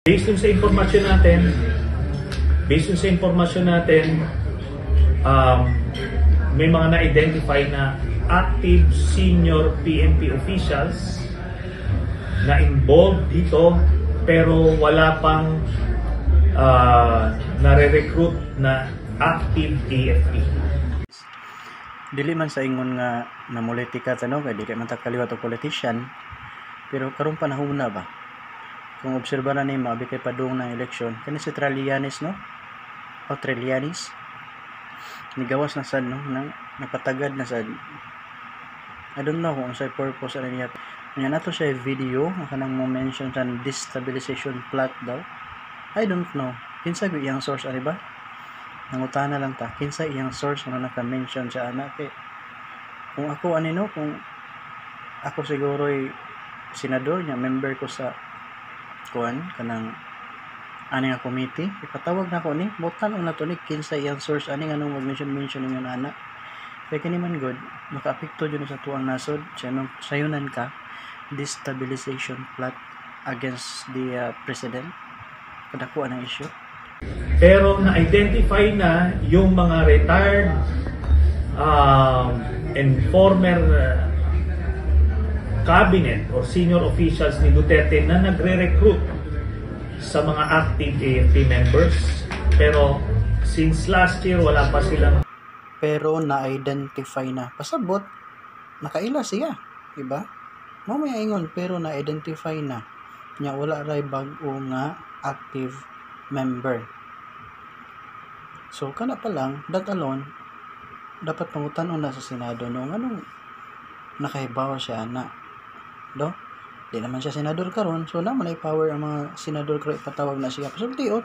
Based dun sa impormasyon natin, may mga na-identify na active senior PNP officials na involved dito pero wala pang nare-recruit na active AFP. Dili man sa ingon nga namulitika tanong kay dili man ta kaliwat og politician, pero karon panahon na ba kung obserbaran ni maabi kay padung ng eleksyon kani si Trillanes, no, o Trillanes nigawas na sad, no, nang napatagad na sad. I don't know kung sa purpose ano niya nya nato siya video ang kanang mo mention sa destabilization plot daw. I don't know kinsa gyud iyang source ani ba, nangutana lang ta kinsa iyang source nga naka-mention sa ana. Kay kung ako ani, no, kung ako siguro senador nya, member ko sa kuan kanang ani nga committee, ipatawag na ko ni botan una to ni kinsa iyang source ani nga nung mag-mention ingon ana. Kaya kini man good makaapekto jud sa tuang nasod nung sayunan ka destabilization plot against the president, kadako ang issue. Pero na-identify na yung mga retired and former cabinet or senior officials ni Duterte na nagre-recruit sa mga active AFP members. Pero since last year wala pa silang. Pero na-identify na. Pasabot, nakaila siya, diba? Mamaya ingon, pero na-identify na. Nya wala ray bag-o nga active member. So kana pa lang, that alone dapat pangutan-on na sa Senado no nganong nakahibaw siya na do. Di naman siya senador karon, so naman ay power ang mga senador kay ipatawag na siya. Pasultiot